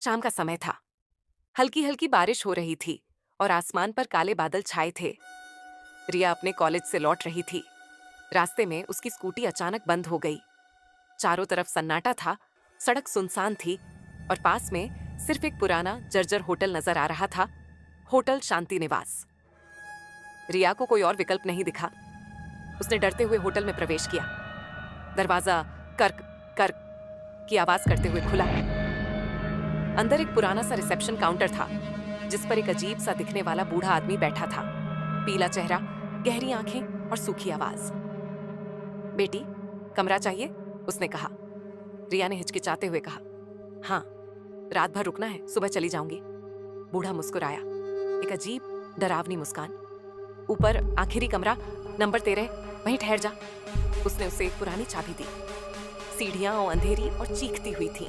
शाम का समय था। हल्की हल्की बारिश हो रही थी और आसमान पर काले बादल छाए थे। रिया अपने कॉलेज से लौट रही थी। रास्ते में उसकी स्कूटी अचानक बंद हो गई। चारों तरफ सन्नाटा था, सड़क सुनसान थी और पास में सिर्फ एक पुराना जर्जर होटल नजर आ रहा था, होटल शांति निवास। रिया को कोई और विकल्प नहीं दिखा। उसने डरते हुए होटल में प्रवेश किया। दरवाजा कर्क कर्क की आवाज करते हुए खुला। अंदर एक पुराना सा रिसेप्शन काउंटर था, जिस पर एक अजीब सा दिखने वाला बूढ़ा आदमी बैठा था। पीला चेहरा, गहरी आंखें और सूखी आवाज। बेटी, कमरा चाहिए? उसने कहा। रिया ने हिचकिचाते हुए कहा, हाँ, रात भर रुकना है, सुबह चली जाऊंगी। बूढ़ा मुस्कुराया, एक अजीब डरावनी मुस्कान। ऊपर आखिरी कमरा, नंबर 13, वहीं ठहर जा। उसने उसे एक पुरानी चाबी दी। सीढ़ियां और अंधेरी और चीखती हुई थी।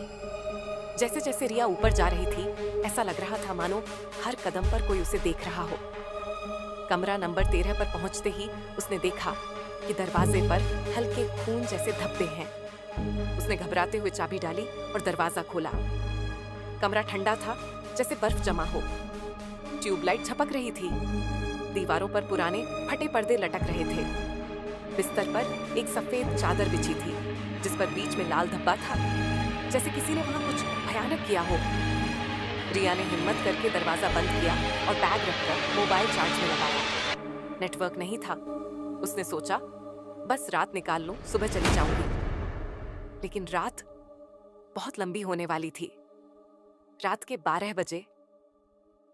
जैसे जैसे रिया ऊपर जा रही थी, ऐसा लग रहा था मानो हर कदम पर कोई उसे देख रहा हो। कमरा नंबर 13 पर पहुंचते ही उसने देखा कि दरवाजे पर हल्के खून जैसे धब्बे हैं। उसने घबराते हुए चाबी डाली और दरवाजा खोला। कमरा ठंडा था, जैसे बर्फ जमा हो। ट्यूबलाइट झपक रही थी। दीवारों पर पुराने फटे पर्दे लटक रहे थे। बिस्तर पर एक सफेद चादर बिछी थी, जिस पर बीच में लाल धब्बा था, जैसे किसी ने वहां कुछ भयानक किया हो। रिया ने हिम्मत करके दरवाजा बंद किया और बैग रखकर मोबाइल चार्ज में लगाया। नेटवर्क नहीं था। उसने सोचा, बस रात निकाल लूं, सुबह चली जाऊंगी। लेकिन रात बहुत लंबी होने वाली थी। रात के 12 बजे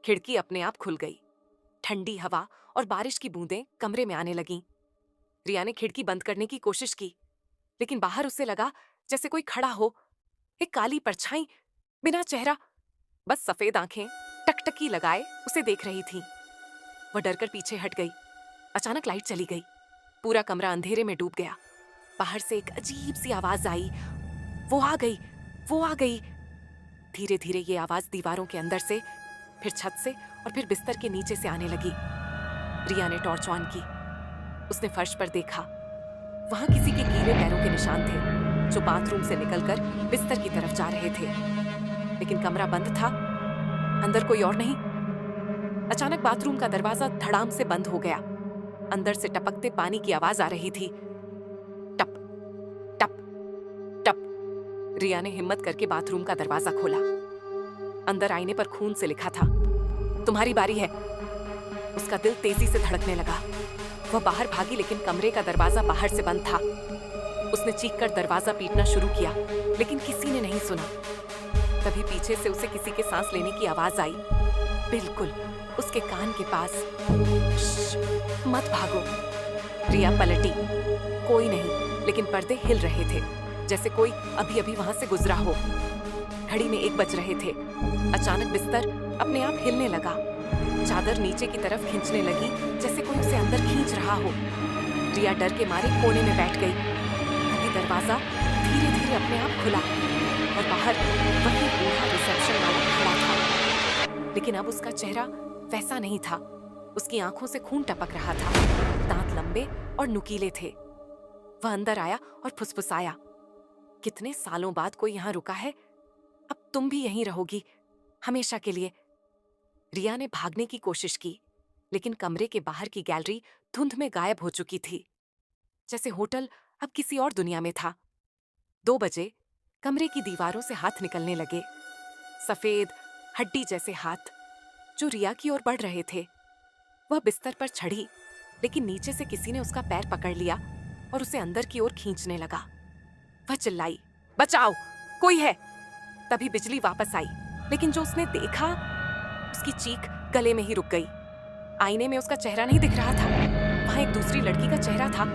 खिड़की अपने आप खुल गई। ठंडी हवा और बारिश की बूंदें कमरे में आने लगीं। रिया ने खिड़की बंद करने की कोशिश की, लेकिन बाहर उसे लगा जैसे कोई खड़ा हो। एक काली परछाई, बिना चेहरा, बस सफेद आंखें टकटकी लगाए उसे देख रही थी। वह डरकर पीछे हट गई। अचानक लाइट चली गई। पूरा कमरा अंधेरे में डूब गया। बाहर से एक अजीब सी आवाज आई, वो आ गई, वो आ गई। धीरे धीरे ये आवाज दीवारों के अंदर से, फिर छत से और फिर बिस्तर के नीचे से आने लगी। रिया ने टॉर्च ऑन की। उसने फर्श पर देखा। वहां किसी के गीले पैरों के निशान थे, जो बाथरूम से निकलकर बिस्तर की तरफ जा रहे थे। लेकिन कमरा बंद था, अंदर कोई और नहीं। अचानक बाथरूम का दरवाजा धड़ाम से बंद हो गया। अंदर से टपकते पानी की आवाज आ रही थी। टप टप टप। रिया ने हिम्मत करके बाथरूम का दरवाजा खोला। अंदर आईने पर खून से लिखा था, तुम्हारी बारी है। उसका दिल तेजी से धड़कने लगा। वह बाहर भागी, लेकिन कमरे का दरवाजा बाहर से बंद था। उसने चीखकर दरवाजा पीटना शुरू किया, लेकिन किसी ने नहीं सुना। तभी पीछे से उसे किसी के सांस लेने की आवाज आई, बिल्कुल उसके कान के पास। श्श, मत भागो। रिया पलटी। कोई नहीं, लेकिन पर्दे हिल रहे थे, जैसे कोई अभी अभी वहां से गुजरा हो। घड़ी में 1 बज रहे थे। अचानक बिस्तर अपने आप हिलने लगा। चादर नीचे की तरफ खींचने लगी, जैसे कोई उसे अंदर खींच रहा हो। रिया डर के मारे कोने में बैठ गई। तभी दरवाजा धीरे धीरे अपने आप खुला और बाहर वही बूढ़ा रिसेप्शन वाला खड़ा था। लेकिन अब उसका चेहरा वैसा नहीं था। उसकी आंखों से खून टपक रहा था। दांत लंबे और नुकीले थे। वह अंदर आया और फुसफुसाया, कितने सालों बाद कोई यहाँ रुका है। अब तुम भी यहीं रहोगी, हमेशा के लिए। रिया ने भागने की कोशिश की, लेकिन कमरे के बाहर की गैलरी धुंध में गायब हो चुकी थी, जैसे होटल अब किसी और दुनिया में था। 2 बजे कमरे की दीवारों से हाथ निकलने लगे। सफेद हड्डी जैसे हाथ, जो रिया की ओर बढ़ रहे थे। वह बिस्तर पर चढ़ी, लेकिन नीचे से किसी ने उसका पैर पकड़ लिया और उसे अंदर की ओर खींचने लगा। वह चिल्लाई, बचाओ, कोई है। तभी बिजली वापस आई, लेकिन जो उसने देखा, उसकी चीख गले में ही रुक गई। आईने में उसका चेहरा नहीं दिख रहा था। वहां एक दूसरी लड़की का चेहरा था,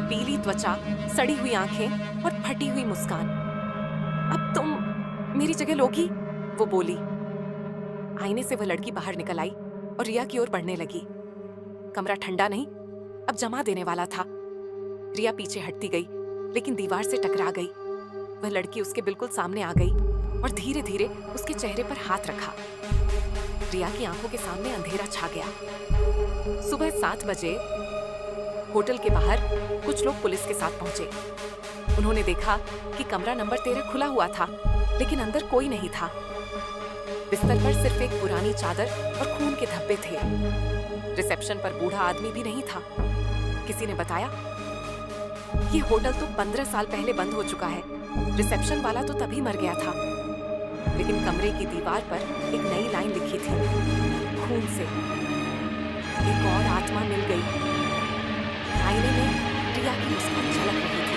पीली त्वचा, सड़ी हुई आंखें और फटी हुई मुस्कान। अब तुम मेरी जगह लोगी, वो बोली। आईने से वह लड़की बाहर निकल आई और रिया की ओर बढ़ने लगी। कमरा ठंडा नहीं, अब जमा देने वाला था। रिया पीछे हटती गई, लेकिन दीवार से टकरा गई। वह लड़की उसके बिल्कुल सामने आ गई और धीरे धीरे उसके चेहरे पर हाथ रखा। रिया की आंखों के सामने अंधेरा छा गया। सुबह 7 बजे होटल के बाहर कुछ लोग पुलिस के साथ पहुंचे। उन्होंने देखा कि कमरा नंबर 13 खुला हुआ था, लेकिन अंदर कोई नहीं था। बिस्तर पर सिर्फ एक पुरानी चादर और खून के धब्बे थे। रिसेप्शन पर बूढ़ा आदमी भी नहीं था। किसी ने बताया, ये होटल तो 15 साल पहले बंद हो चुका है। रिसेप्शन वाला तो तभी मर गया था। लेकिन कमरे की दीवार पर एक नई लाइन लिखी थी, खून से। एक और आत्मा मिल गई। आईने में प्रिया की मुस्कान झलक रही थी।